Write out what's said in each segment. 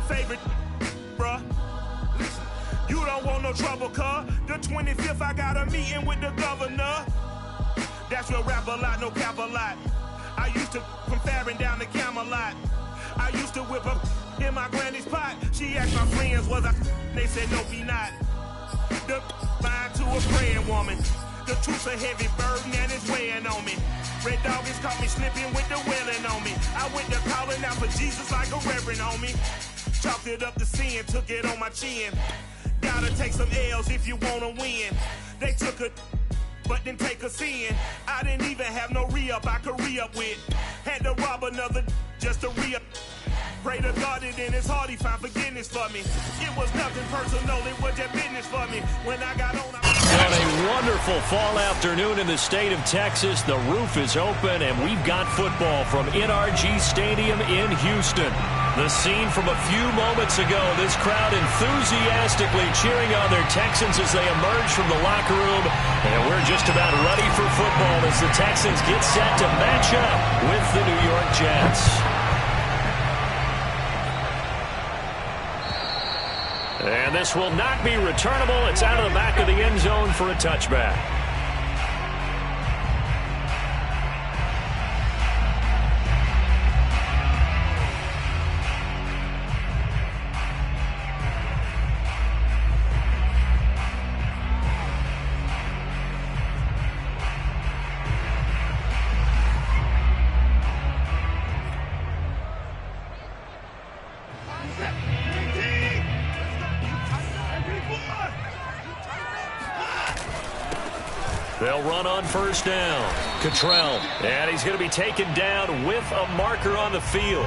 favorite, bruh. You don't want no trouble, cuz. The 25th, I got a meeting with the governor. That's real rap a lot, no cap a lot. I used to from Farron down to Camelot. I used to whip up in my granny's pot. She asked my friends, was I? They said, no, be not. The mind to a praying woman. The truth's a heavy burden and it's weighing on me. Red Dog has caught me slipping with the wailing on me. I went to calling out for Jesus like a reverend on me. Chalked it up to sin, took it on my chin. Gotta take some L's if you wanna win. They took a but didn't take a sin. I didn't even have no re-up I could re-up with. Had to rob another just to re-up. Pray to God that in his heart he found forgiveness for me. It was nothing personal, it was just business for me. When I got on, on a wonderful fall afternoon in the state of Texas, the roof is open and we've got football from NRG Stadium in Houston. The scene from a few moments ago, this crowd enthusiastically cheering on their Texans as they emerge from the locker room. And we're just about ready for football as the Texans get set to match up with the New York Jets. And this will not be returnable. It's out of the back of the end zone for a touchback. They'll run on first down. Cottrell. And he's going to be taken down with a marker on the field.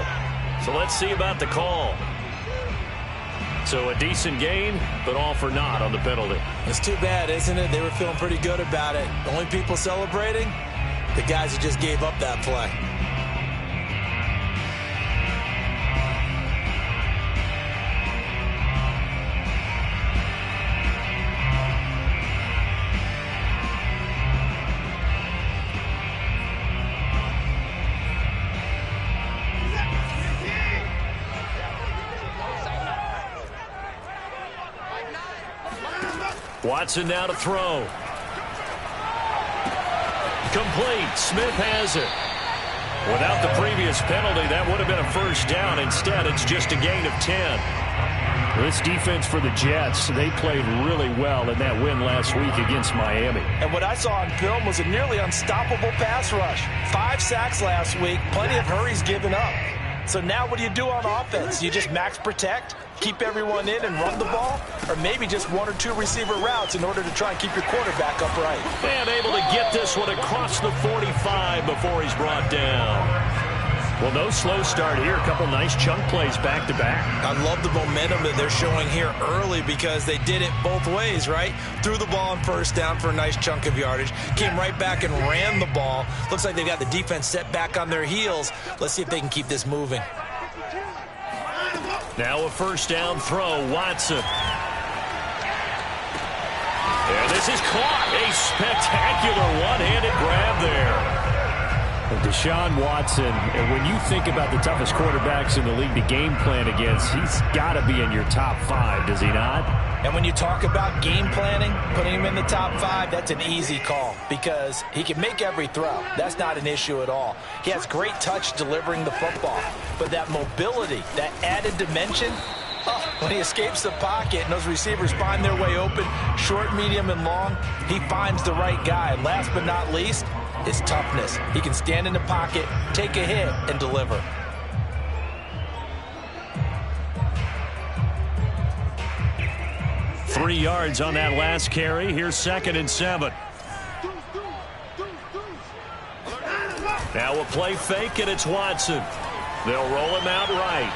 So let's see about the call. So a decent gain, but all for naught on the penalty. It's too bad, isn't it? They were feeling pretty good about it. The only people celebrating, the guys who just gave up that play. Watson now to throw. Complete. Smith has it. Without the previous penalty, that would have been a first down. Instead, it's just a gain of 10. This defense for the Jets, they played really well in that win last week against Miami. And what I saw on film was a nearly unstoppable pass rush. 5 sacks last week, plenty of hurries given up. So now what do you do on offense? You just max protect, keep everyone in and run the ball, or maybe just 1 or 2 receiver routes in order to try and keep your quarterback upright. And able to get this one across the 45 before he's brought down. Well, no slow start here. A couple nice chunk plays back-to-back. I love the momentum that they're showing here early because they did it both ways, right? Threw the ball on first down for a nice chunk of yardage. Came right back and ran the ball. Looks like they've got the defense set back on their heels. Let's see if they can keep this moving. Now a first down throw, Watson. And this is caught. A spectacular one-handed grab there. Deshaun Watson, and when you think about the toughest quarterbacks in the league to game plan against, he's got to be in your top 5, does he not? And when you talk about game planning, putting him in the top 5, that's an easy call because he can make every throw. That's not an issue at all. He has great touch delivering the football, but that mobility, that added dimension, when he escapes the pocket and those receivers find their way open, short, medium, and long, he finds the right guy. Last but not least, his toughness. He can stand in the pocket, take a hit, and deliver. Three yards on that last carry. Here's 2nd and 7. Now a play fake, and it's Watson. They'll roll him out right.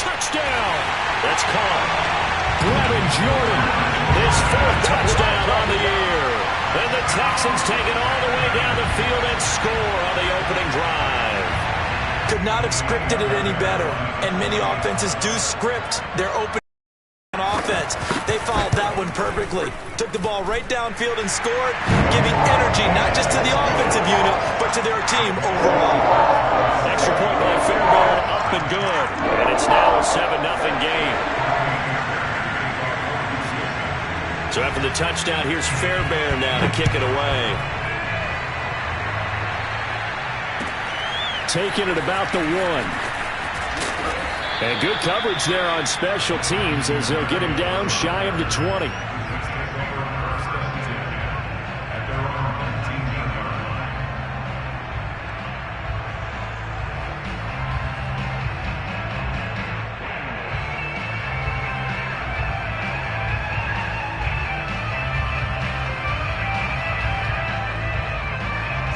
Touchdown! That's caught. Brevin Jordan, his 4th touchdown on the year. And the Texans take it all the way down the field and score on the opening drive. Could not have scripted it any better. And many offenses do script their opening offense. They followed that one perfectly. Took the ball right downfield and scored, giving energy not just to the offensive unit, but to their team overall. Extra point by Fairbairn, up and good. And it's now a 7 touchdown. Here's Fairbairn now to kick it away. Taking it about the 1. And good coverage there on special teams as they'll get him down shy of the 20.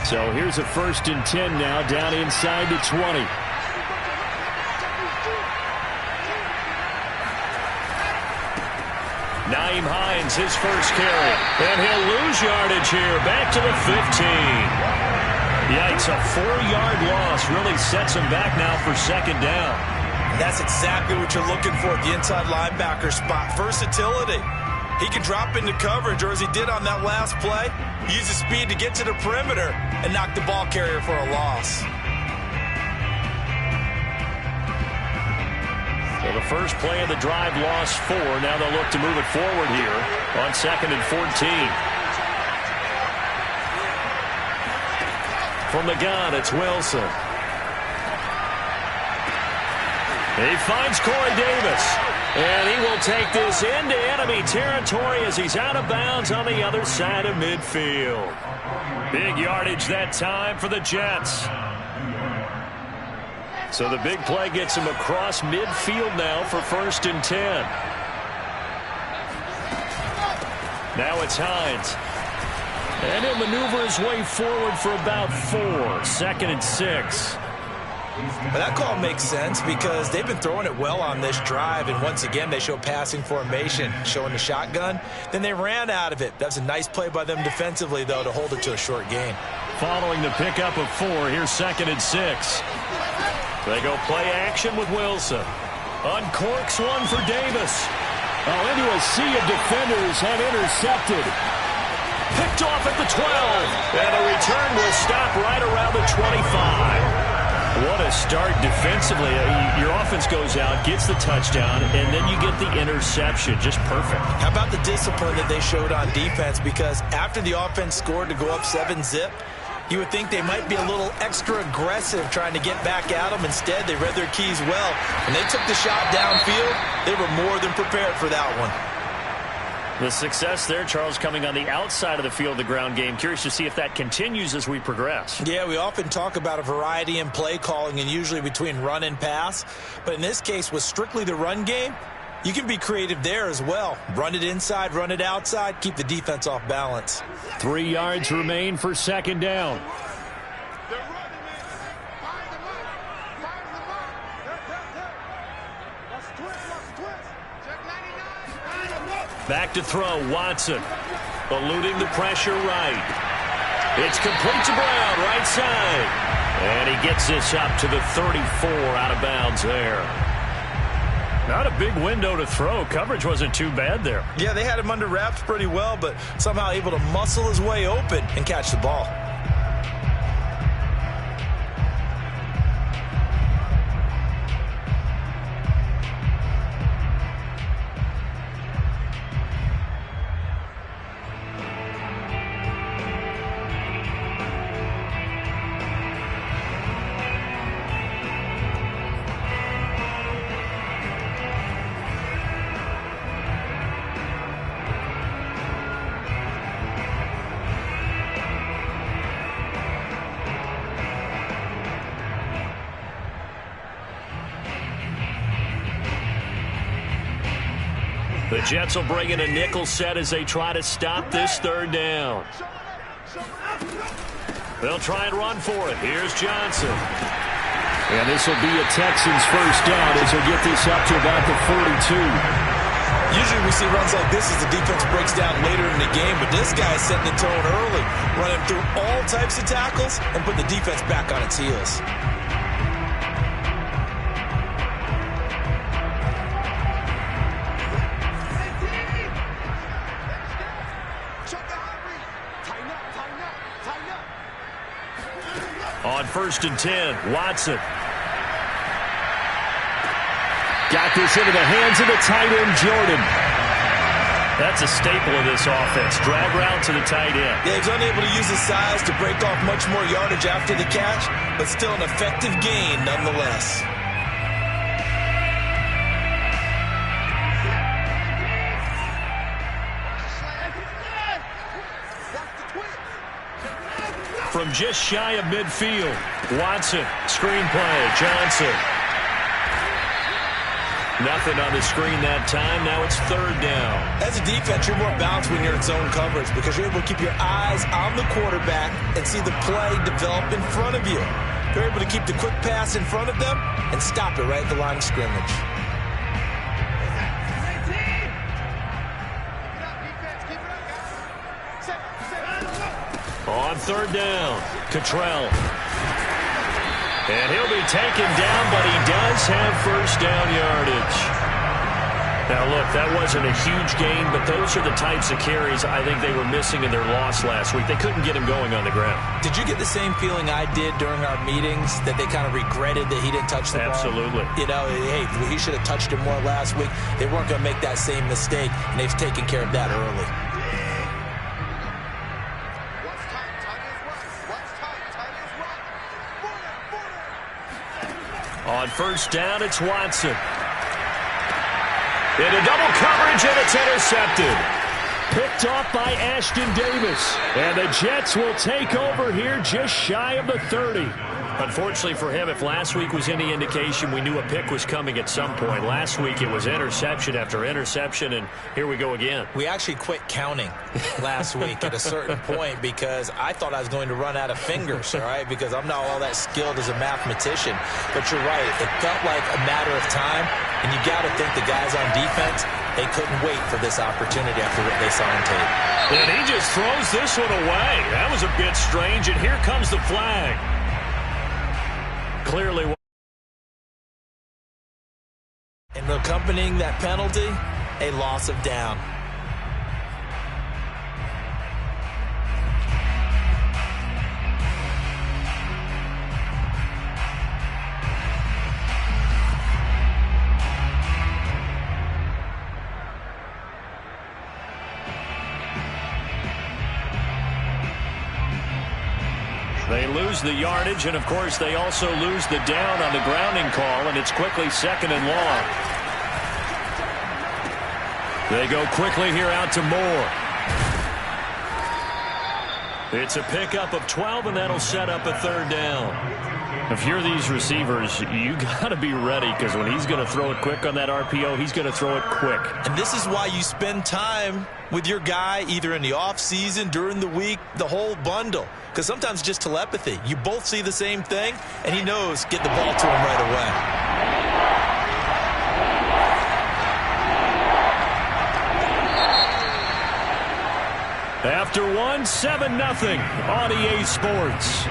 So here's a 1st and 10 now, down inside the 20. Nyheim Hines, his first carry. And he'll lose yardage here, back to the 15. Yikes, a 4-yard loss really sets him back now for 2nd down. That's exactly what you're looking for at the inside linebacker spot. Versatility. He can drop into coverage, or as he did on that last play, use his speed to get to the perimeter and knock the ball carrier for a loss. So the first play of the drive lost 4. Now they'll look to move it forward here on 2nd and 14. From the gun, it's Wilson. He finds Corey Davis. And he will take this into enemy territory as he's out of bounds on the other side of midfield. Big yardage that time for the Jets. So the big play gets him across midfield now for 1st and 10. Now it's Hines. And he'll maneuver his way forward for about 4. 2nd and 6. But that call makes sense because they've been throwing it well on this drive, and once again they show passing formation, showing the shotgun. Then they ran out of it. That's a nice play by them defensively, though, to hold it to a short gain. Following the pickup of 4, here's 2nd and 6. They go play action with Wilson. Uncorks one for Davis. Oh, into a sea of defenders and intercepted. Picked off at the 12. And the return will stop right around the 25. What a start defensively. Your offense goes out, gets the touchdown, and then you get the interception. Just perfect. How about the discipline that they showed on defense? Because after the offense scored to go up 7-zip, you would think they might be a little extra aggressive trying to get back at them. Instead, they read their keys well. When they took the shot downfield, they were more than prepared for that one. The success there, Charles, coming on the outside of the field, the ground game. Curious to see if that continues as we progress. Yeah, we often talk about a variety in play calling and usually between run and pass. But in this case, with strictly the run game, you can be creative there as well. Run it inside, run it outside, keep the defense off balance. 3 yards remain for 2nd down. Back to throw, Watson. Eluding the pressure right. It's complete to Brown, right side. And he gets this up to the 34, out of bounds there. Not a big window to throw. Coverage wasn't too bad there. Yeah, they had him under wraps pretty well, but somehow able to muscle his way open and catch the ball. The Jets will bring in a nickel set as they try to stop this 3rd down. They'll try and run for it. Here's Johnson. And this will be a Texans 1st down as they'll get this up to about the 42. Usually we see runs like this as the defense breaks down later in the game, but this guy is setting the tone early, running through all types of tackles and putting the defense back on its heels. On 1st and 10, Watson. Got this into the hands of the tight end, Jordan. That's a staple of this offense. Drag route to the tight end. Yeah, he's unable to use his size to break off much more yardage after the catch, but still an effective gain nonetheless. From just shy of midfield, Watson, screen play, Johnson. Nothing on the screen that time. Now it's third down. As a defense, you're more balanced when you're in zone coverage because you're able to keep your eyes on the quarterback and see the play develop in front of you. You're able to keep the quick pass in front of them and stop it right at the line of scrimmage. On third down, Cottrell. And he'll be taken down, but he does have first down yardage. Now, look, that wasn't a huge gain, but those are the types of carries I think they were missing in their loss last week. They couldn't get him going on the ground. Did you get the same feeling I did during our meetings, that they kind of regretted that he didn't touch the ball? Absolutely. You know, hey, he should have touched it more last week. They weren't going to make that same mistake, and they've taken care of that early. On first down, it's Watson. Into double coverage, and it's intercepted. Picked off by Ashton Davis. And the Jets will take over here just shy of the 30. Unfortunately for him, if last week was any indication, we knew a pick was coming at some point. Last week it was interception after interception, and here we go again. We actually quit counting last week at a certain point because I thought I was going to run out of fingers, all right, because I'm not all that skilled as a mathematician. But you're right. It felt like a matter of time, and you got to think the guys on defense, they couldn't wait for this opportunity after what they saw on tape. And he just throws this one away. That was a bit strange, and here comes the flag. Clearly. And accompanying that penalty, a loss of down. They lose the yardage, and of course they also lose the down on the grounding call, and it's quickly second and long. They go quickly here out to Moore. It's a pickup of 12, and that'll set up a third down. If you're these receivers, you got to be ready, because when he's going to throw it quick on that RPO, he's going to throw it quick. And this is why you spend time with your guy either in the offseason, during the week, the whole bundle. Because sometimes just telepathy. You both see the same thing, and he knows get the ball to him right away. After one, 7-0 on EA Sports.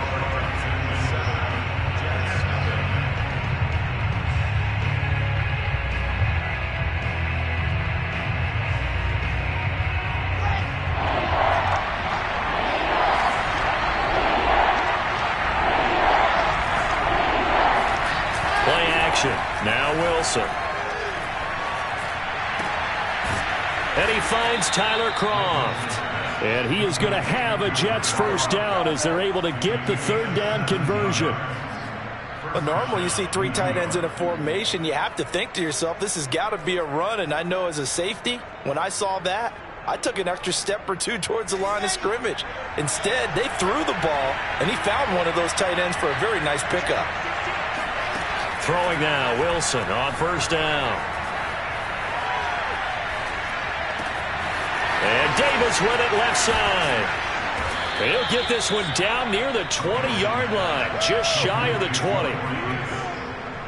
Now Wilson. And he finds Tyler Kroft. And he is going to have a Jets first down as they're able to get the third down conversion. Well, normally you see three tight ends in a formation. You have to think to yourself, this has got to be a run. And I know as a safety, when I saw that, I took an extra step or two towards the line of scrimmage. Instead, they threw the ball, and he found one of those tight ends for a very nice pickup. Throwing now, Wilson on first down. And Davis with it left side. He'll get this one down near the 20-yard line, just shy of the 20.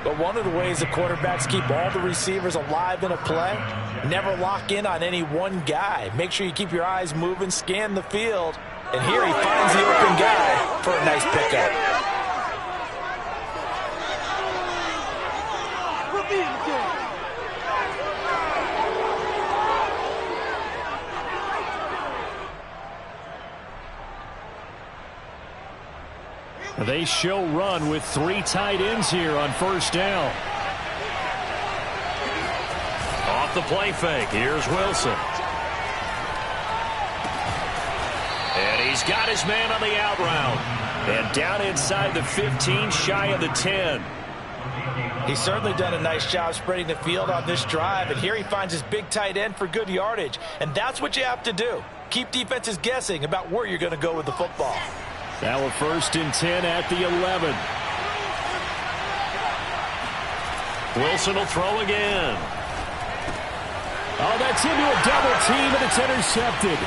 But one of the ways the quarterbacks keep all the receivers alive in a play, never lock in on any one guy. Make sure you keep your eyes moving, scan the field, and here he finds the open guy for a nice pickup. They show run with three tight ends here on first down. Off the play fake, here's Wilson. He's got his man on the out route. And down inside the 15, shy of the 10. He's certainly done a nice job spreading the field on this drive, and here he finds his big tight end for good yardage. And that's what you have to do. Keep defenses guessing about where you're going to go with the football. Now a 1st and 10 at the 11. Wilson will throw again. Oh, that's into a double team, and it's intercepted.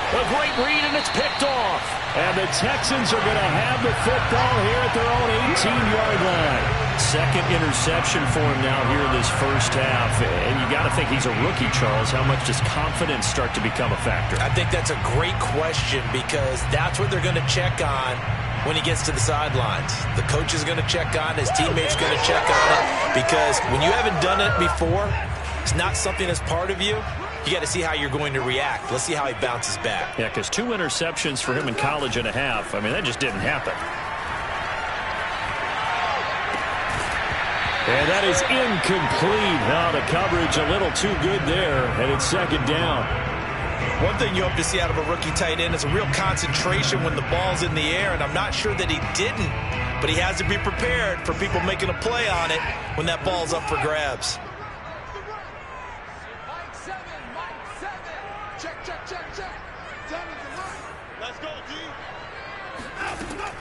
A great read, and it's picked off. And the Texans are going to have the football here at their own 18-yard line. 2nd interception for him now here in this first half. And you got to think he's a rookie, Charles. How much does confidence start to become a factor? I think that's a great question because that's what they're going to check on when he gets to the sidelines. The coach is going to check on it. His teammates are going to check on it because when you haven't done it before, it's not something that's part of you. You got to see how you're going to react. Let's see how he bounces back. Yeah, because 2 interceptions for him in college and a half. I mean, that just didn't happen. And that is incomplete. Now the coverage a little too good there, and it's 2nd down. One thing you hope to see out of a rookie tight end is a real concentration when the ball's in the air, and I'm not sure that he didn't, but he has to be prepared for people making a play on it when that ball's up for grabs.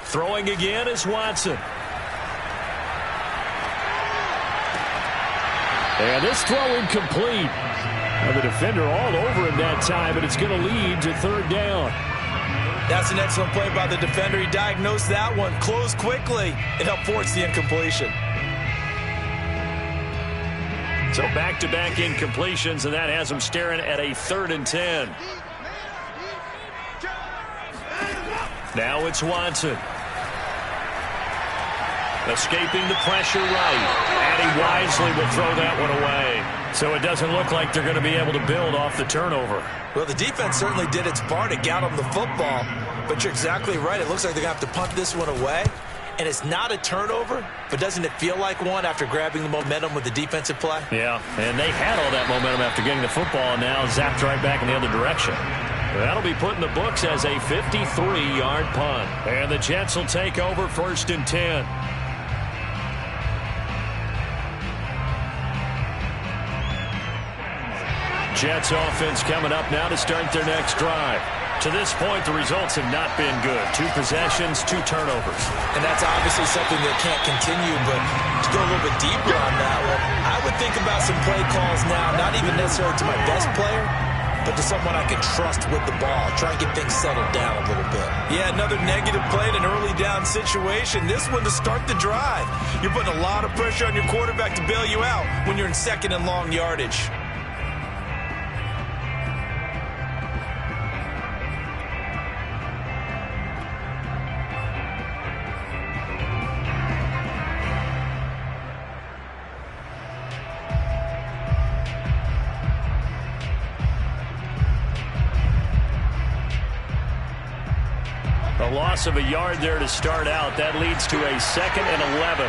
Throwing again is Watson. And this throw incomplete. Now the defender all over him that time, but it's going to lead to 3rd down. That's an excellent play by the defender. He diagnosed that one, closed quickly, and helped force the incompletion. So back-to-back incompletions, and that has him staring at a 3rd and 10. Now it's Watson. Escaping the pressure right. And he wisely will throw that one away. So it doesn't look like they're going to be able to build off the turnover. Well, the defense certainly did its part to get him the football. But you're exactly right. It looks like they're going to have to punt this one away. And it's not a turnover, but doesn't it feel like one after grabbing the momentum with the defensive play? Yeah, and they had all that momentum after getting the football, and now zapped right back in the other direction. That'll be put in the books as a 53-yard punt. And the Jets will take over 1st and 10. Jets offense coming up now to start their next drive. To this point, the results have not been good. 2 possessions, 2 turnovers. And that's obviously something that can't continue, but to go a little bit deeper on that one, I would think about some play calls now, not even necessarily to my best player, but to someone I can trust with the ball. Try and get things settled down a little bit. Yeah, another negative play in an early down situation. This one to start the drive. You're putting a lot of pressure on your quarterback to bail you out when you're in 2nd and long yardage. A loss of a yard there to start out. That leads to a 2nd and 11.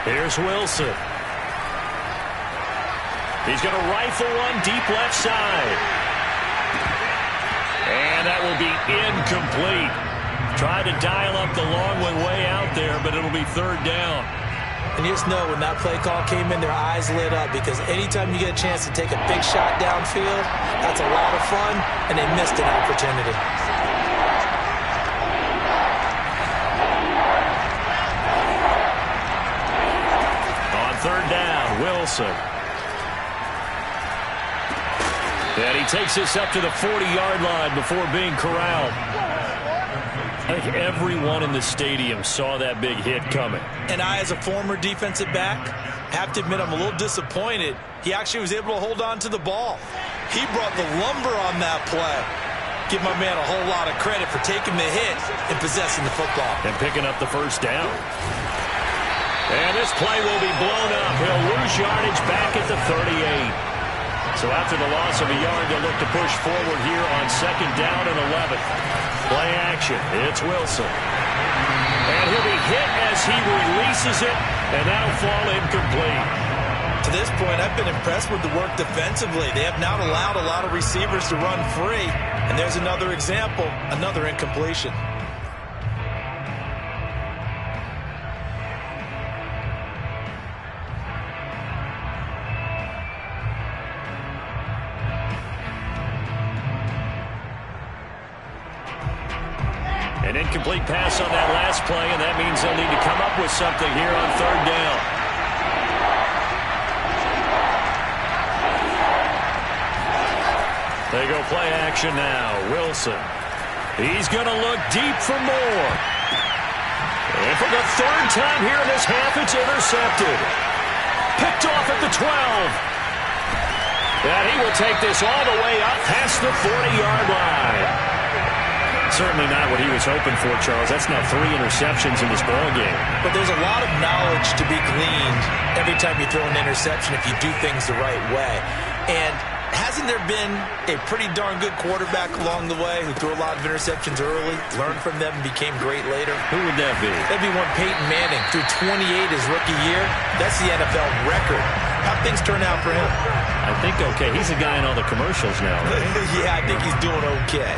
Here's Wilson. He's going to rifle one deep left side. And that will be incomplete. Tried to dial up the long one way out there, but it'll be 3rd down. And you just know when that play call came in, their eyes lit up because anytime you get a chance to take a big shot downfield, that's a lot of fun, and they missed an opportunity. On 3rd down, Wilson. And he takes this up to the 40-yard line before being corralled. I think everyone in the stadium saw that big hit coming. And I, as a former defensive back, have to admit I'm a little disappointed. He actually was able to hold on to the ball. He brought the lumber on that play. Give my man a whole lot of credit for taking the hit and possessing the football. And picking up the 1st down. And this play will be blown up. He'll lose yardage back at the 38. So after the loss of a yard, they'll look to push forward here on 2nd down and 11. Play action. It's Wilson. And he'll be hit as he releases it, and that'll fall incomplete. To this point, I I've been impressed with the work defensively. They have not allowed a lot of receivers to run free. And there's another example, another incompletion. An incomplete pass on that last play, and that means they'll need to come up with something here on third down. They go play action now. Wilson. He's going to look deep for more. And for the third time here in this half, it's intercepted. Picked off at the 12. And he will take this all the way up past the 40-yard line. Certainly not what he was hoping for, Charles. That's now 3 interceptions in this ballgame. But there's a lot of knowledge to be gleaned every time you throw an interception if you do things the right way. And hasn't there been a pretty darn good quarterback along the way who threw a lot of interceptions early, learned from them, and became great later? Who would that be? That'd be one Peyton Manning. Threw 28 his rookie year. That's the NFL record. How'd things turn out for him? I think okay. He's a guy in all the commercials now. Right? Yeah, I think he's doing okay.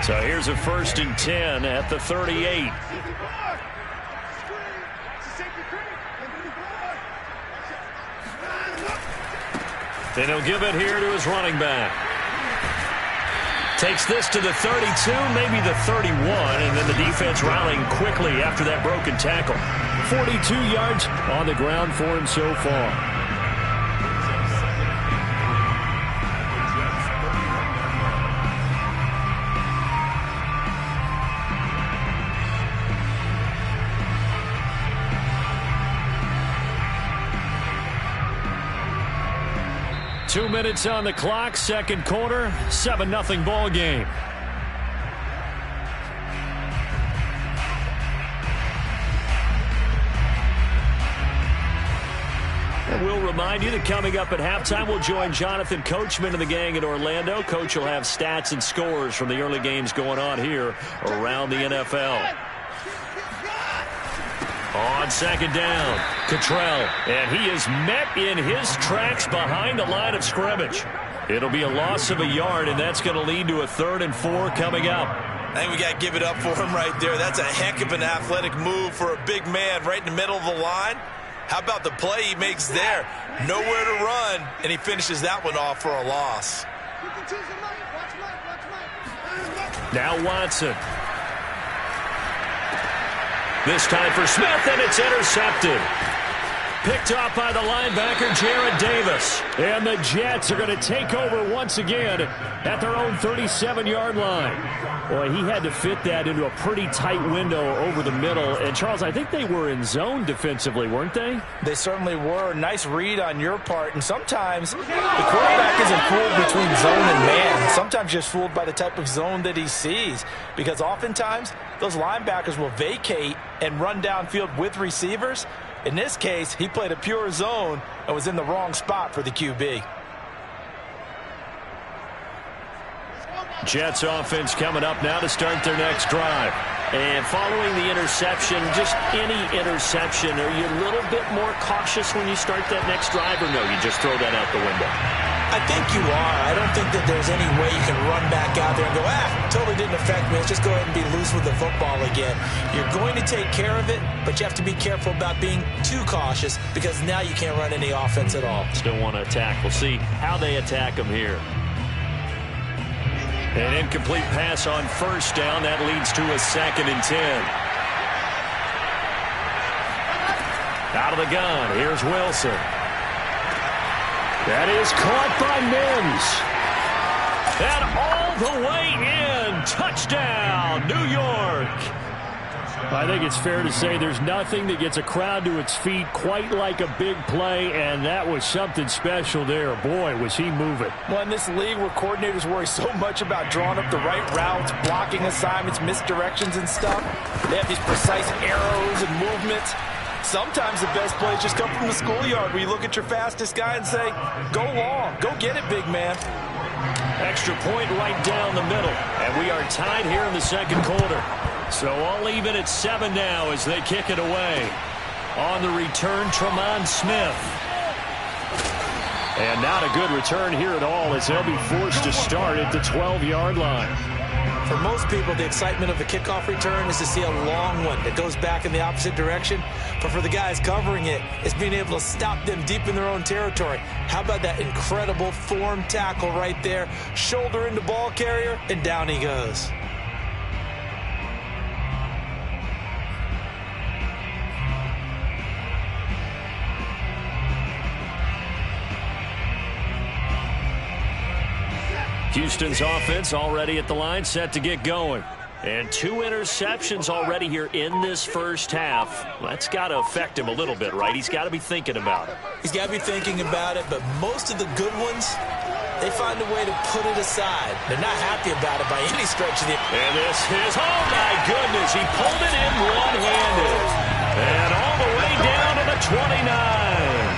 So here's a 1st and 10 at the 38. Then he'll give it here to his running back. Takes this to the 32, maybe the 31, and then the defense rallying quickly after that broken tackle. 42 yards on the ground for him so far. Two minutes on the clock, second quarter, 7-0 ball game. And we'll remind you that coming up at halftime, we'll join Jonathan Coachman and the gang in Orlando. Coach will have stats and scores from the early games going on here around the NFL. On second down, Cottrell, and he is met in his tracks behind the line of scrimmage. It'll be a loss of a yard, and that's going to lead to a 3rd and 4 coming up. I think we got to give it up for him right there. That's a heck of an athletic move for a big man right in the middle of the line. How about the play he makes there? Nowhere to run, and he finishes that one off for a loss. Now Watson. This time for Smith, and it's intercepted. Picked off by the linebacker, Jarrad Davis. And the Jets are going to take over once again at their own 37-yard line. Boy, he had to fit that into a pretty tight window over the middle. And, Charles, I think they were in zone defensively, weren't they? They certainly were. Nice read on your part. And sometimes the quarterback isn't fooled between zone and man. Sometimes just fooled by the type of zone that he sees. Because oftentimes those linebackers will vacate and run downfield with receivers. In this case, he played a pure zone and was in the wrong spot for the QB. Jets offense coming up now to start their next drive. And following the interception, just any interception, are you a little bit more cautious when you start that next drive, or no, you just throw that out the window? I think you are. I don't think that there's any way you can run back out there and go, totally didn't affect me. Let's just go ahead and be loose with the football again. You're going to take care of it, but you have to be careful about being too cautious because now you can't run any offense at all. Still want to attack. We'll see how they attack them here. An incomplete pass on first down. That leads to a 2nd and 10. Out of the gun. Here's Wilson. That is caught by Mims. And all the way in. Touchdown, New York. I think it's fair to say there's nothing that gets a crowd to its feet quite like a big play, and that was something special there. Boy, was he moving. Well, in this league where coordinators worry so much about drawing up the right routes, blocking assignments, misdirections and stuff, they have these precise arrows and movements. Sometimes the best plays just come from the schoolyard where you look at your fastest guy and say, go long, go get it, big man. Extra point right down the middle, and we are tied here in the second quarter. So all even at 7 now as they kick it away. On the return, Tremont Smith. And not a good return here at all as they'll be forced to start at the 12-yard line. For most people, the excitement of the kickoff return is to see a long one that goes back in the opposite direction. But for the guys covering it, it's being able to stop them deep in their own territory. How about that incredible form tackle right there? Shoulder into ball carrier, and down he goes. Houston's offense already at the line, set to get going. And 2 interceptions already here in this first half. That's got to affect him a little bit, right? He's got to be thinking about it. He's got to be thinking about it, but most of the good ones, they find a way to put it aside. They're not happy about it by any stretch of the... And this is, oh my goodness, he pulled it in one-handed. And all the way down to the 29.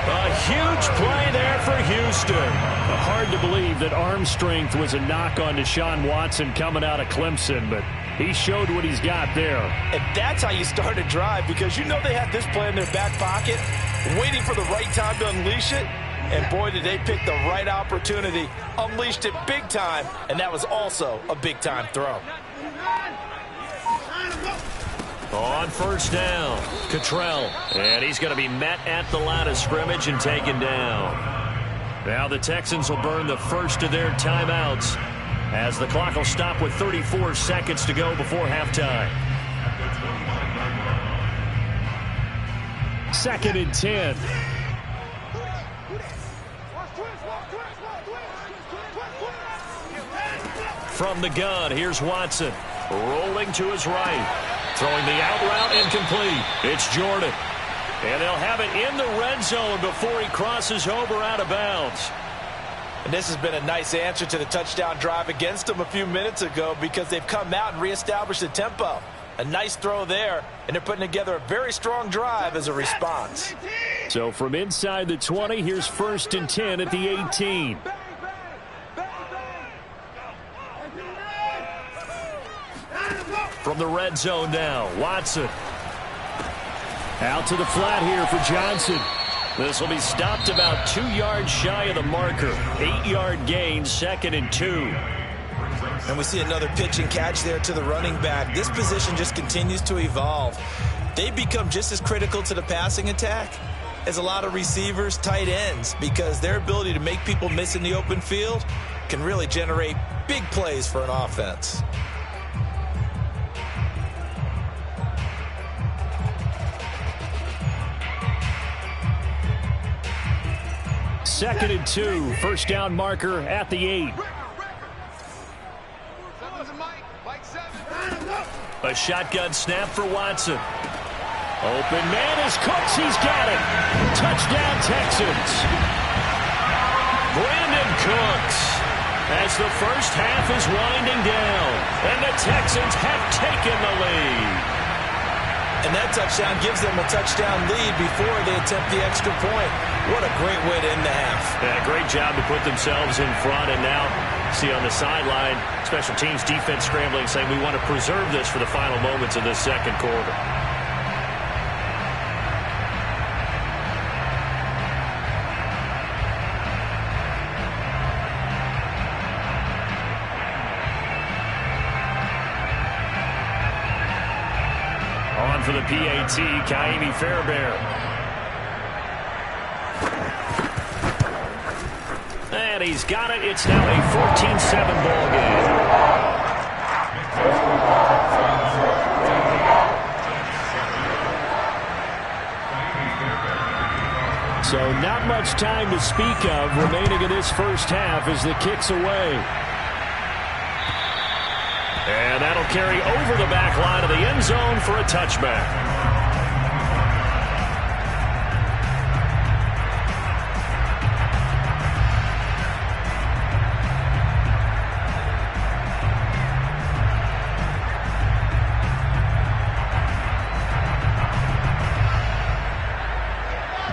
A huge play there for Houston. Hard to believe that arm strength was a knock on Deshaun Watson coming out of Clemson, but he showed what he's got there. And that's how you start a drive, because you know they had this play in their back pocket, waiting for the right time to unleash it. And boy, did they pick the right opportunity, unleashed it big time, and that was also a big-time throw. On first down, Cottrell. And he's going to be met at the line of scrimmage and taken down. Now the Texans will burn the first of their timeouts as the clock will stop with 34 seconds to go before halftime. 2nd and 10. From the gun, here's Watson. Rolling to his right. Throwing the out route incomplete. It's Jordan. And they'll have it in the red zone before he crosses over out of bounds. And this has been a nice answer to the touchdown drive against them a few minutes ago, because they've come out and reestablished the tempo. A nice throw there, and they're putting together a very strong drive as a response. So from inside the 20, here's 1st and 10 at the 18. From the red zone now, Watson. Out to the flat here for Johnson. This will be stopped about 2 yards shy of the marker. 8-yard gain, 2nd and 2. And we see another pitch and catch there to the running back. This position just continues to evolve. They become just as critical to the passing attack as a lot of receivers, tight ends, because their ability to make people miss in the open field can really generate big plays for an offense. Second and 2, first down marker at the 8. A shotgun snap for Watson. Open man is Cooks. He's got it. Touchdown Texans. Brandon Cooks as the first half is winding down. And the Texans have taken the lead. And that touchdown gives them a touchdown lead before they attempt the extra point. What a great way to end the half. Yeah, great job to put themselves in front. And now, see on the sideline, special teams defense scrambling, saying we want to preserve this for the final moments of this second quarter. On for the PAT, Ka'imi Fairbairn. And he's got it. It's now a 14-7 ball game. So not much time to speak of remaining in this first half as the kick's away. And that'll carry over the back line of the end zone for a touchback.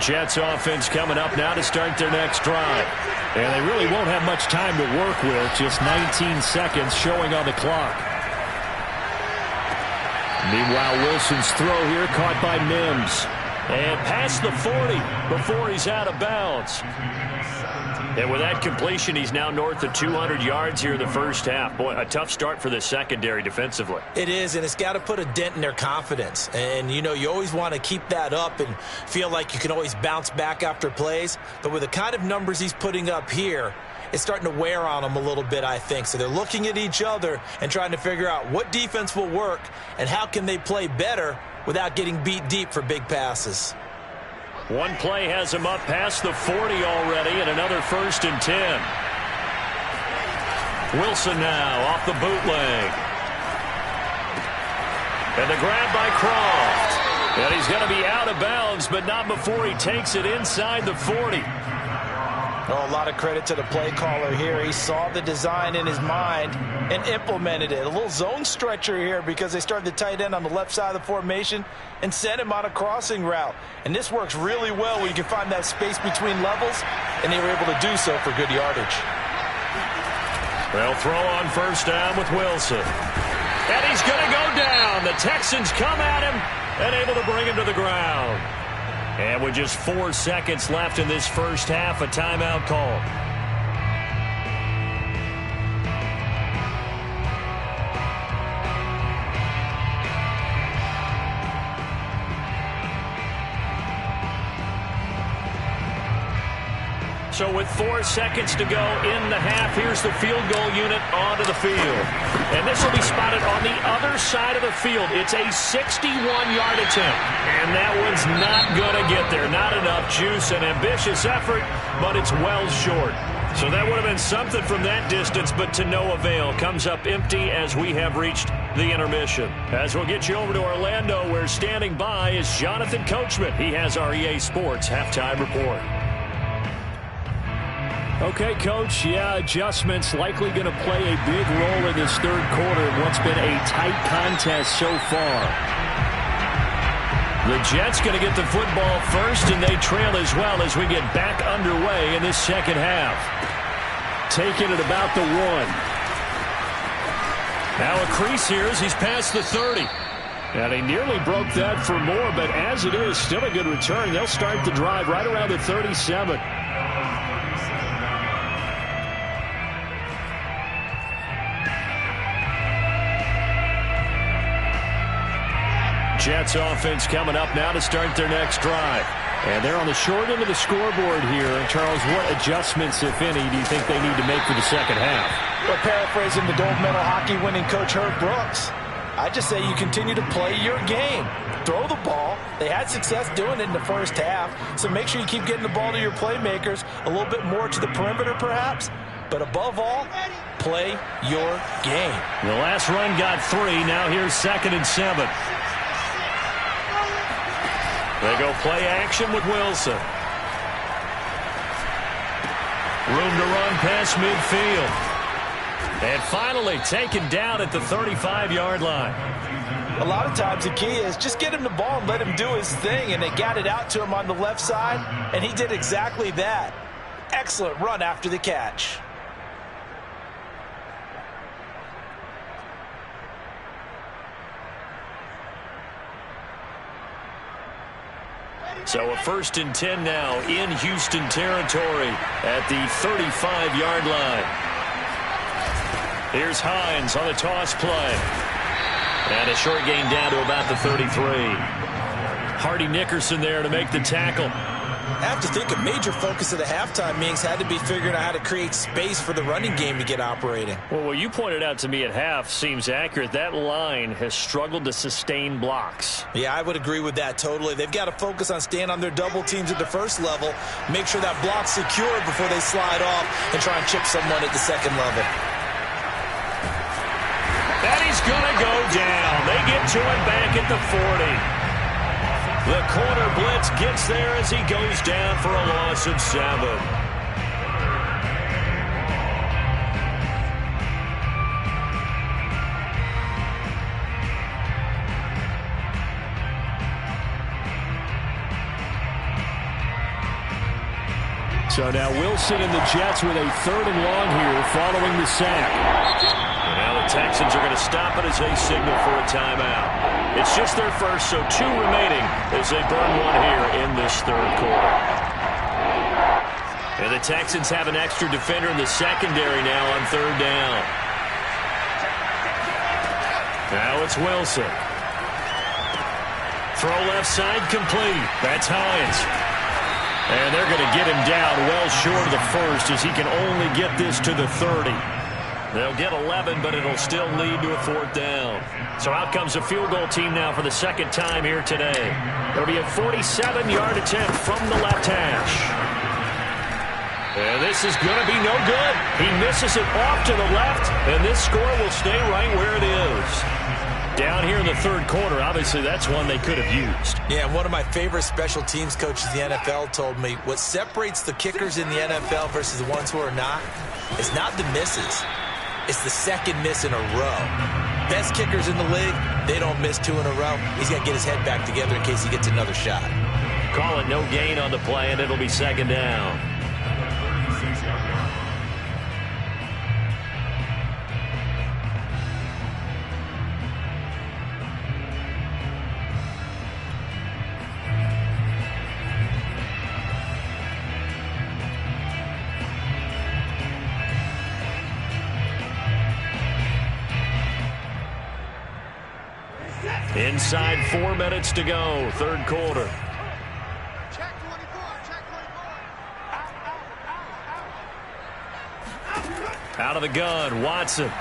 Jets offense coming up now to start their next drive. And they really won't have much time to work with. Just 19 seconds showing on the clock. Meanwhile, Wilson's throw here caught by Mims. And past the 40 before he's out of bounds. And with that completion, he's now north of 200 yards here in the first half. Boy, a tough start for the secondary defensively. It is, and it's got to put a dent in their confidence. And, you know, you always want to keep that up and feel like you can always bounce back after plays. But with the kind of numbers he's putting up here, it's starting to wear on them a little bit, I think. So they're looking at each other and trying to figure out what defense will work and how can they play better without getting beat deep for big passes. One play has him up past the 40 already, and another 1st and 10. Wilson now off the bootleg. And the grab by Croft. And he's going to be out of bounds, but not before he takes it inside the 40. Oh, a lot of credit to the play caller here. He saw the design in his mind and implemented it. A little zone stretcher here because they started the tight end on the left side of the formation and sent him on a crossing route. And this works really well when you can find that space between levels, and they were able to do so for good yardage. They'll throw on 1st down with Wilson. And he's going to go down. The Texans come at him and able to bring him to the ground. And with just 4 seconds left in this first half, a timeout call. So with 4 seconds to go in the half, here's the field goal unit onto the field. And this will be spotted on the other side of the field. It's a 61-yard attempt. And that one's not going to get there. Not enough juice, an ambitious effort, but it's well short. So that would have been something from that distance, but to no avail. Comes up empty as we have reached the intermission. As we'll get you over to Orlando, where standing by is Jonathan Coachman. He has our EA Sports halftime report. Okay, Coach, adjustments likely going to play a big role in this third quarter in what's been a tight contest so far. The Jets going to get the football first, and they trail as well as we get back underway in this second half. Taking it about the 1. Now a crease here as he's past the 30. And he nearly broke that for more, but as it is, still a good return. They'll start the drive right around the 37. Jets offense coming up now to start their next drive. And they're on the short end of the scoreboard here. Charles, what adjustments, if any, do you think they need to make for the second half? Well, paraphrasing the gold medal hockey winning coach Herb Brooks, I just say you continue to play your game. Throw the ball. They had success doing it in the first half, so make sure you keep getting the ball to your playmakers, a little bit more to the perimeter perhaps, but above all, play your game. The last run got 3. Now here's 2nd and 7. They go play action with Wilson. Room to run past midfield. And finally taken down at the 35-yard line. A lot of times the key is just get him the ball and let him do his thing, and they got it out to him on the left side, and he did exactly that. Excellent run after the catch. So a 1st and 10 now in Houston territory at the 35-yard line. Here's Hines on the toss play. And a short gain down to about the 33. Hardy Nickerson there to make the tackle. I have to think a major focus of the halftime meetings had to be figuring out how to create space for the running game to get operating. Well, what you pointed out to me at half seems accurate. That line has struggled to sustain blocks. Yeah, I would agree with that totally. They've got to focus on staying on their double teams at the first level, make sure that block's secure before they slide off and try and chip someone at the second level. And he's going to go down. They get to him back at the 40. The corner blitz gets there as he goes down for a loss of 7. So now Wilson and the Jets with a 3rd and long here following the sack. And now the Texans are going to stop it as they signal for a timeout. It's just their first, so 2 remaining as they burn one here in this third quarter. And the Texans have an extra defender in the secondary now on third down. Now it's Wilson. Throw left side complete. That's Hines. And they're going to get him down well short of the first as he can only get this to the 30. They'll get 11, but it'll still lead to a 4th down. So out comes a field goal team now for the second time here today. It'll be a 47-yard attempt from the left hash. And this is going to be no good. He misses it off to the left, and this score will stay right where it is. Down here in the third quarter, obviously that's one they could have used. Yeah, one of my favorite special teams coaches in the NFL told me what separates the kickers in the NFL versus the ones who are not is not the misses. It's the second miss in a row. Best kickers in the league, they don't miss 2 in a row. He's got to get his head back together in case he gets another shot. Call it no gain on the play, and it'll be second down. Inside 4 minutes to go, third quarter. Out of the gun, Watson.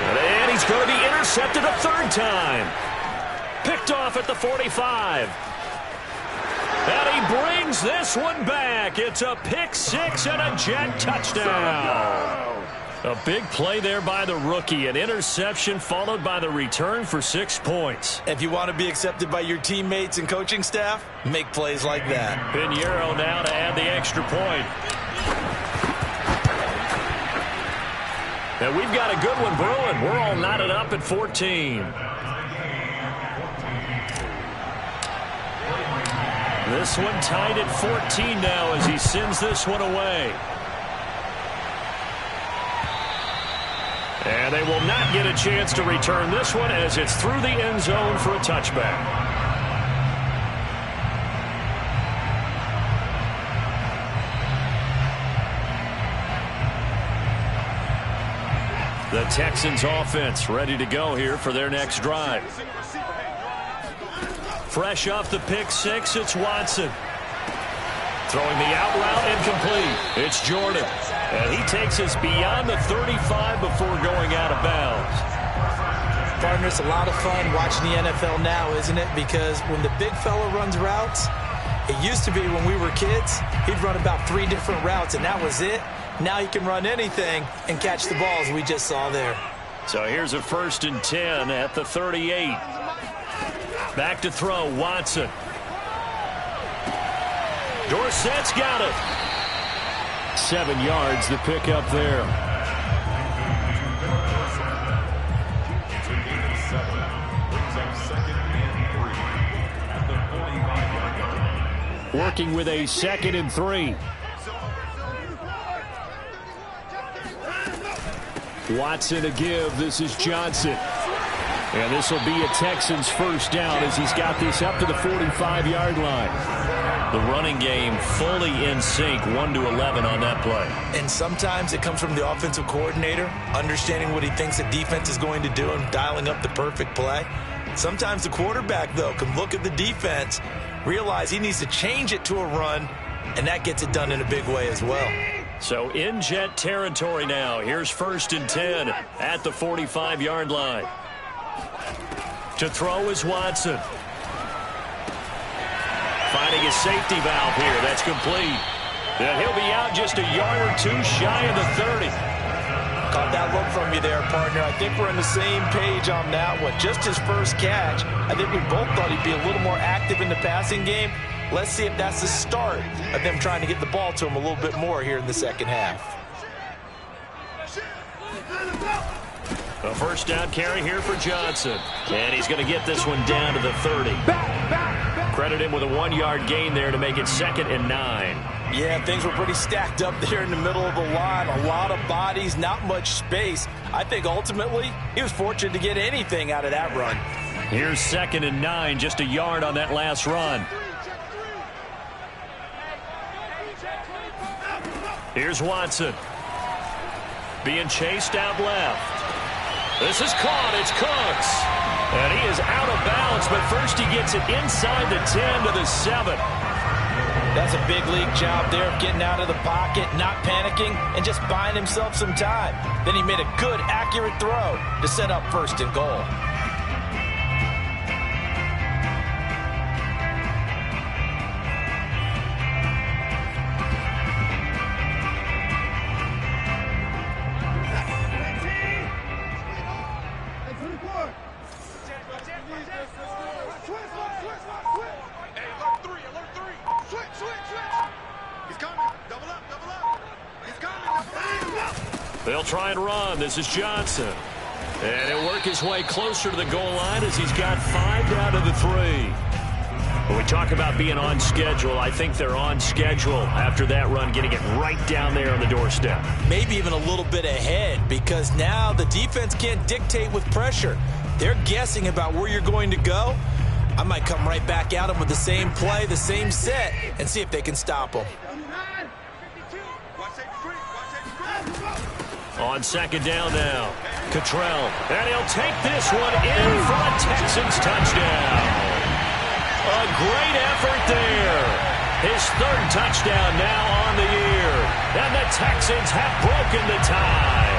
And he's going to be intercepted a 3rd time. Picked off at the 45. And he brings this one back. It's a pick 6 and a Jet touchdown. A big play there by the rookie. An interception followed by the return for 6 points. If you want to be accepted by your teammates and coaching staff, make plays like that. Pinheiro now to add the extra point. And we've got a good one brewing. We're all knotted up at 14. This one tied at 14 now as he sends this one away. And they will not get a chance to return this one as it's through the end zone for a touchback. The Texans offense ready to go here for their next drive. Fresh off the pick 6, it's Watson. Throwing the out route incomplete. It's Jordan. And he takes us beyond the 35 before going out of bounds. Partner, it's a lot of fun watching the NFL now, isn't it? Because when the big fella runs routes, it used to be when we were kids, he'd run about 3 different routes, and that was it. Now he can run anything and catch the balls we just saw there. So here's a 1st and 10 at the 38. Back to throw, Watson. Dorsett's got it. 7 yards, the pickup there. Working with a 2nd and 3. Watson to give. This is Johnson. And this will be a Texans 1st down as he's got this up to the 45-yard line. The running game fully in sync, 1-11 on that play. And sometimes it comes from the offensive coordinator, understanding what he thinks the defense is going to do and dialing up the perfect play. Sometimes the quarterback, though, can look at the defense, realize he needs to change it to a run, and that gets it done in a big way as well. So in Jet territory now. Here's 1st and 10 at the 45-yard line. To throw is Watson. Finding a safety valve here. That's complete. And he'll be out just a yard or 2 shy of the 30. Caught that look from you there, partner. I think we're on the same page on that one. Just his first catch. I think we both thought he'd be a little more active in the passing game. Let's see if that's the start of them trying to get the ball to him a little bit more here in the second half. A 1st down carry here for Johnson. And he's going to get this one down to the 30. Credit him with a 1-yard gain there to make it 2nd and 9. Yeah, things were pretty stacked up there in the middle of the line. A lot of bodies, not much space. I think ultimately he was fortunate to get anything out of that run. Here's 2nd and 9, just a yard on that last run. Here's Watson. Being chased out left. This is caught. It's Cooks. And he is out of bounds, but first he gets it inside the 10 to the 7. That's a big league job there of getting out of the pocket, not panicking, and just buying himself some time. Then he made a good, accurate throw to set up 1st and goal. They'll try and run. This is Johnson. And he'll work his way closer to the goal line as he's got 5 down to the 3. When we talk about being on schedule, I think they're on schedule after that run, getting it right down there on the doorstep. Maybe even a little bit ahead, because now the defense can't dictate with pressure. They're guessing about where you're going to go. I might come right back at them with the same play, the same set, and see if they can stop them. On 2nd down now, Cottrell. And he'll take this one in for a Texans touchdown. A great effort there. His 3rd touchdown now on the year. And the Texans have broken the tie.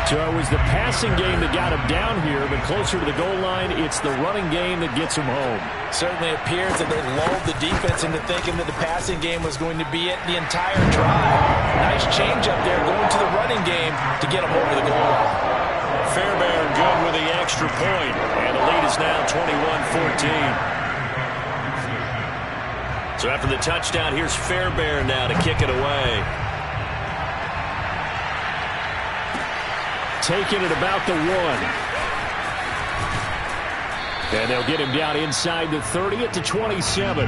So it was the passing game that got him down here, but closer to the goal line, it's the running game that gets him home. Certainly appears that they lulled the defense into thinking that the passing game was going to be it the entire drive. Nice change up there going to the running game to get him over the goal line. Fairbairn good with the extra point, and the lead is now 21-14. So after the touchdown, here's Fairbairn now to kick it away. Taking it about the 1. And they'll get him down inside the 30 at the 27.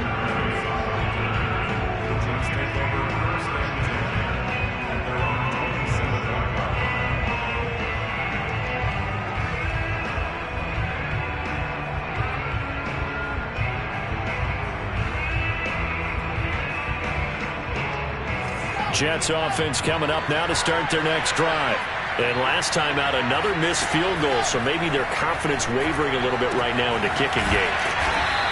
Jets offense coming up now to start their next drive. And last time out, another missed field goal, so maybe their confidence wavering a little bit right now in the kicking game.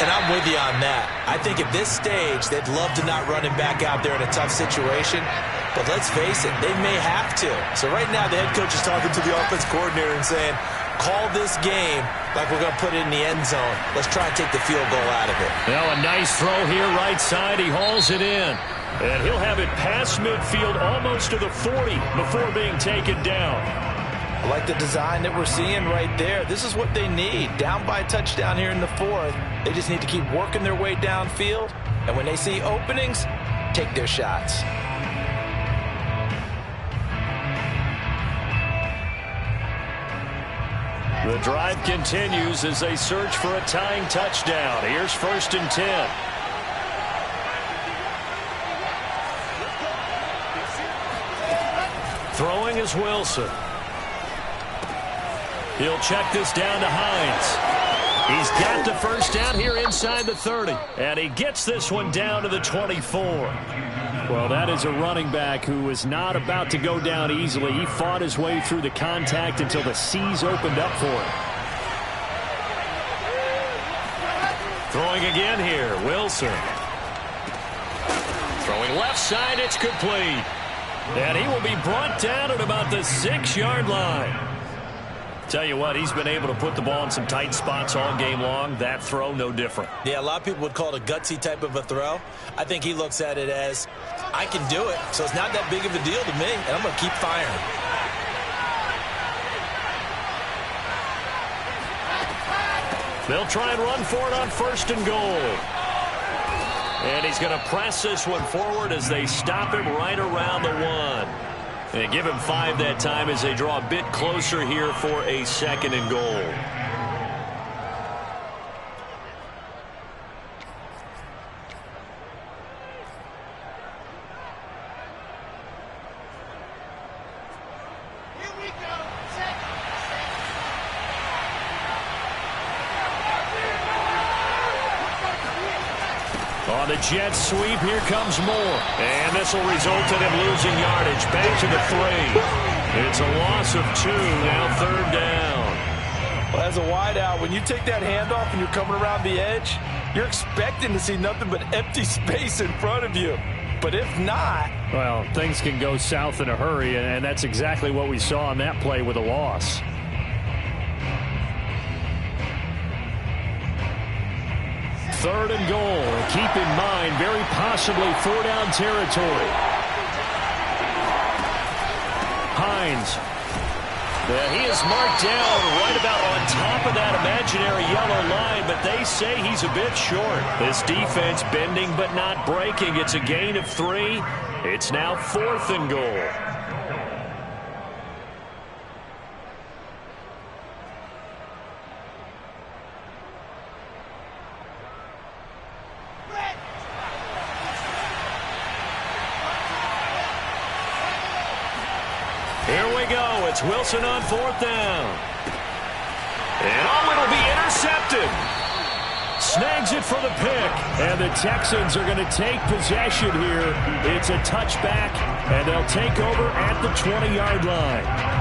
And I'm with you on that. I think at this stage, they'd love to not run him back out there in a tough situation. But let's face it, they may have to. So right now, the head coach is talking to the offense coordinator and saying, call this game like we're going to put it in the end zone. Let's try and take the field goal out of it. Now a nice throw here right side. He hauls it in. And he'll have it past midfield almost to the 40 before being taken down. I like the design that we're seeing right there. This is what they need. Down by a touchdown here in the 4th. They just need to keep working their way downfield. And when they see openings, take their shots. The drive continues as they search for a tying touchdown. Here's 1st and 10. Throwing is Wilson. He'll check this down to Hines. He's got the 1st down here inside the 30. And he gets this one down to the 24. Well, that is a running back who is not about to go down easily. He fought his way through the contact until the seas opened up for him. Throwing again here, Wilson. Throwing left side, it's complete. And he will be brought down at about the 6-yard line. Tell you what, he's been able to put the ball in some tight spots all game long. That throw, no different. Yeah, a lot of people would call it a gutsy type of a throw. I think he looks at it as, I can do it, so it's not that big of a deal to me, and I'm going to keep firing. They'll try and run for it on 1st and goal. And he's going to press this one forward as they stop him right around the 1. And give him 5 that time as they draw a bit closer here for a 2nd and goal. On the jet sweep, here comes Moore. And this will result in him losing yardage. Back to the 3. It's a loss of 2, now 3rd down. Well, as a wideout, when you take that handoff and you're coming around the edge, you're expecting to see nothing but empty space in front of you. But if not... Well, things can go south in a hurry, and that's exactly what we saw on that play with a loss. Third and goal. Keep in mind, very possibly 4-down territory. Hines. He is marked down right about on top of that imaginary yellow line, but they say he's a bit short. This defense bending but not breaking. It's a gain of 3. It's now 4th and goal. Here we go. It's Wilson on 4th down. And it'll be intercepted. Snags it for the pick. And the Texans are going to take possession here. It's a touchback, and they'll take over at the 20-yard line.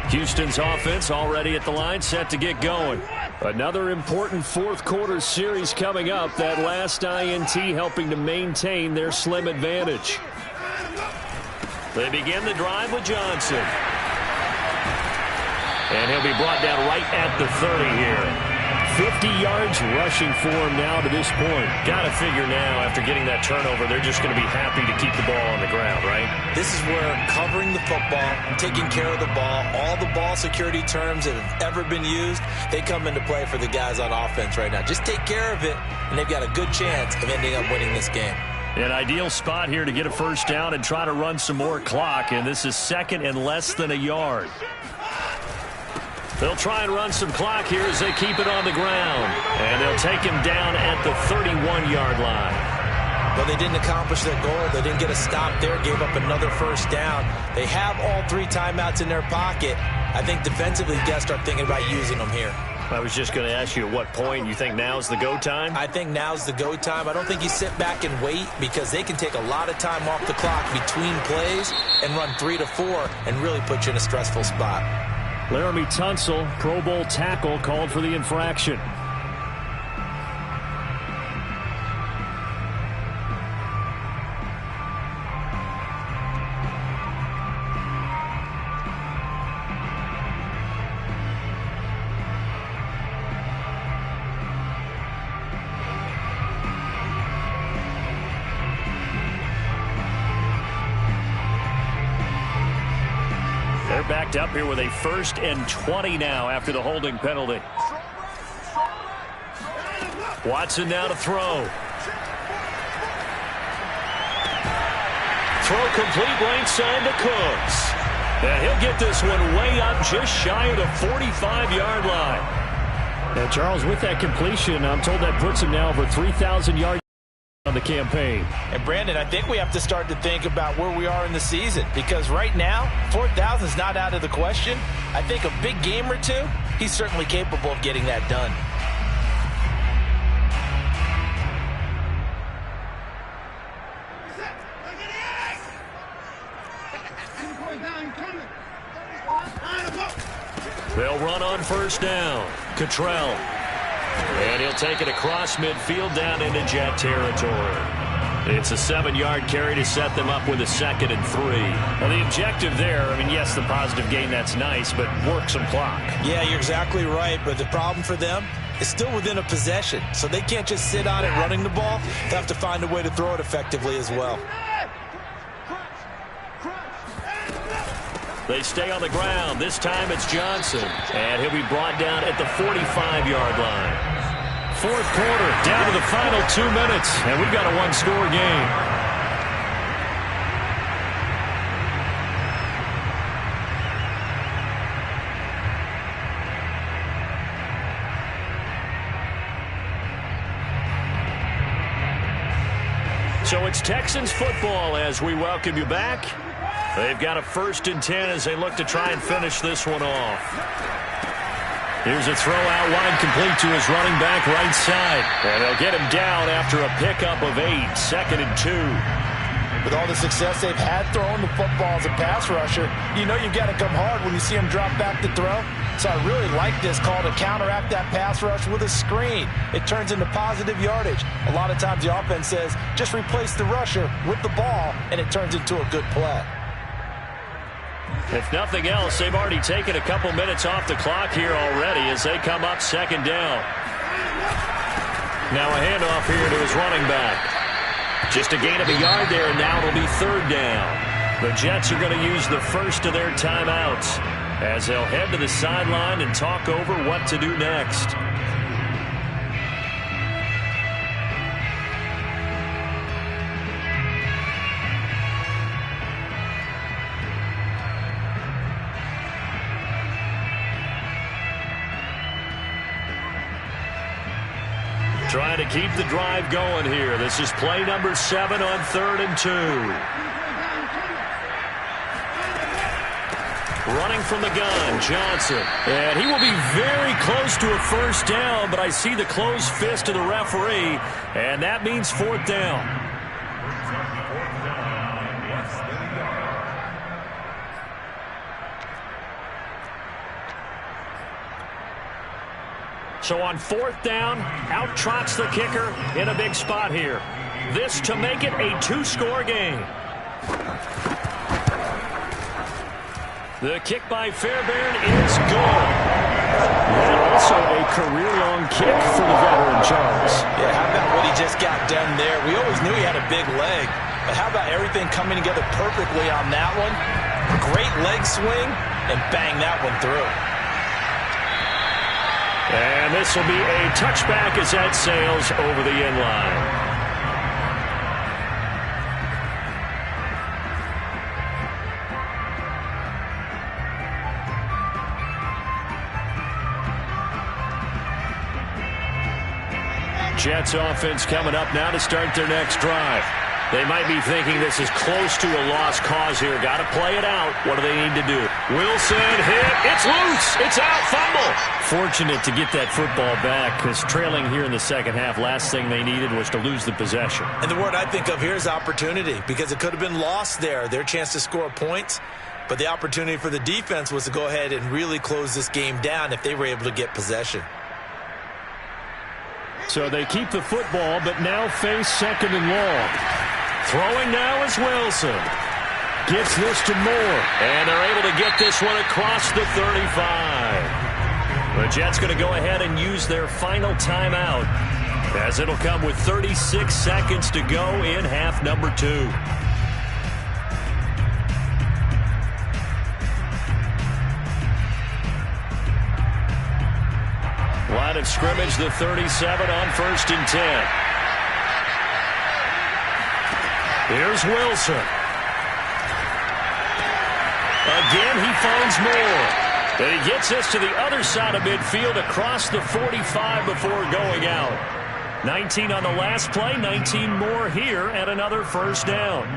Houston's offense already at the line, set to get going. Another important fourth-quarter series coming up. That last INT helping to maintain their slim advantage. They begin the drive with Johnson. And he'll be brought down right at the 30 here. 50 yards rushing for him now to this point. Got to figure now, after getting that turnover, they're just going to be happy to keep the ball on the ground, right? This is where covering the football and taking care of the ball, all the ball security terms that have ever been used, they come into play for the guys on offense right now. Just take care of it, and they've got a good chance of ending up winning this game. An ideal spot here to get a first down and try to run some more clock, and this is 2nd and less than a yard. They'll try and run some clock here as they keep it on the ground. And they'll take him down at the 31-yard line. Well, they didn't accomplish their goal. They didn't get a stop there, gave up another first down. They have all 3 timeouts in their pocket. I think defensively, you got to start thinking about using them here. I was just going to ask you at what point you think now's the go time? I think now's the go time. I don't think you sit back and wait, because they can take a lot of time off the clock between plays and run 3 to 4 and really put you in a stressful spot. Laramie Tunsil, Pro Bowl tackle, called for the infraction. Backed up here with a 1st and 20 now after the holding penalty. Watson now to throw. Throw complete right side to Cooks. And he'll get this one way up just shy of the 45-yard line. Now, Charles, with that completion, I'm told that puts him now over 3,000 yards on the campaign. And Brandon, I think we have to start to think about where we are in the season, because right now 4,000 is not out of the question. I think a big game or two, he's certainly capable of getting that done. They'll run on first down. Cottrell. And he'll take it across midfield down into Jet territory. It's a 7-yard carry to set them up with a 2nd and 3. Well, the objective there, I mean, yes, the positive gain, that's nice, but work some clock. Yeah, you're exactly right, but the problem for them is still within a possession, so they can't just sit on it running the ball. They have to find a way to throw it effectively as well. They stay on the ground. This time it's Johnson. And he'll be brought down at the 45-yard line. 4th quarter, down to the final 2 minutes. And we've got a 1-score game. So it's Texans football as we welcome you back. They've got a 1st and 10 as they look to try and finish this one off. Here's a throw out wide, complete to his running back right side. And they'll get him down after a pickup of 8, 2nd and 2. With all the success they've had throwing the football as a pass rusher, you know you've got to come hard when you see him drop back to throw. So I really like this call to counteract that pass rush with a screen. It turns into positive yardage. A lot of times the offense says, just replace the rusher with the ball, and it turns into a good play. If nothing else, they've already taken a couple minutes off the clock here already as they come up 2nd down. Now a handoff here to his running back. Just a gain of a yard there, and now it'll be 3rd down. The Jets are going to use the first of their timeouts as they'll head to the sideline and talk over what to do next. Trying to keep the drive going here. This is play number 7 on 3rd and 2. Running from the gun, Johnson. And he will be very close to a 1st down, but I see the closed fist of the referee, and that means 4th down. So on 4th down, out trots the kicker in a big spot here. This to make it a 2-score game. The kick by Fairbairn is good. And also a career-long kick for the veteran, Charles. Yeah, how about what he just got done there? We always knew he had a big leg, but how about everything coming together perfectly on that one? Great leg swing, and bang that one through. And this will be a touchback as that sails over the end line. Jets offense coming up now to start their next drive. They might be thinking this is close to a lost cause here. Got to play it out. What do they need to do? Wilson hit. It's loose. It's out. Fumble. Fortunate to get that football back because trailing here in the second half, last thing they needed was to lose the possession. And the word I think of here is opportunity because it could have been lost there. Their chance to score points. But the opportunity for the defense was to go ahead and really close this game down if they were able to get possession. So they keep the football, but now face 2nd and long. Throwing now is Wilson. Gets this to Moore. And they're able to get this one across the 35. The Jets going to go ahead and use their final timeout as it'll come with 36 seconds to go in half number 2. Line of scrimmage, the 37 on 1st and 10. Here's Wilson. Again, he finds Moore. And he gets this to the other side of midfield across the 45 before going out. 19 on the last play, 19 more here at another 1st down.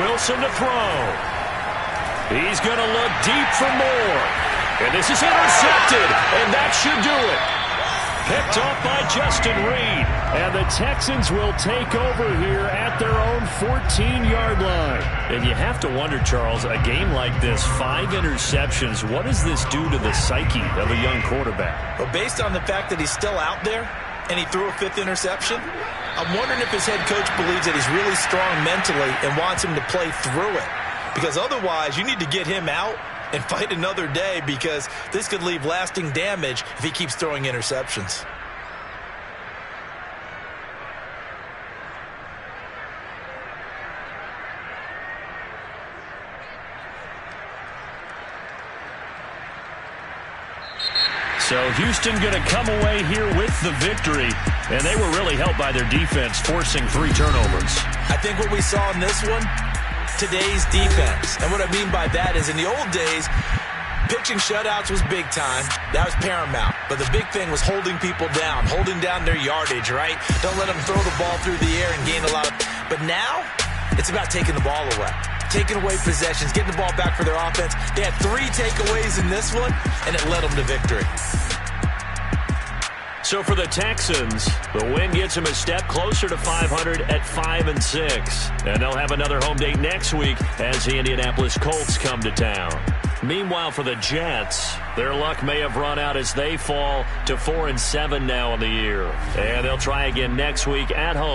Wilson to throw. He's going to look deep for Moore. And this is intercepted, and that should do it. Picked off by Justin Reed. And the Texans will take over here at their own 14-yard line. And you have to wonder, Charles, a game like this, 5 interceptions, what does this do to the psyche of a young quarterback? Well, based on the fact that he's still out there and he threw a 5th interception, I'm wondering if his head coach believes that he's really strong mentally and wants him to play through it. Because otherwise, you need to get him out and fight another day because this could leave lasting damage if he keeps throwing interceptions. So Houston going to come away here with the victory, and they were really helped by their defense forcing 3 turnovers. I think what we saw in this one, today's defense. And what I mean by that is in the old days, pitching shutouts was big time. That was paramount. But the big thing was holding people down, holding down their yardage, right? Don't let them throw the ball through the air and gain a lot of... But now, it's about taking the ball away. Taking away possessions, getting the ball back for their offense. They had 3 takeaways in this one, and it led them to victory. So for the Texans, the win gets them a step closer to 500 at 5-6. And they'll have another home date next week as the Indianapolis Colts come to town. Meanwhile, for the Jets, their luck may have run out as they fall to 4-7 now in the year. And they'll try again next week at home.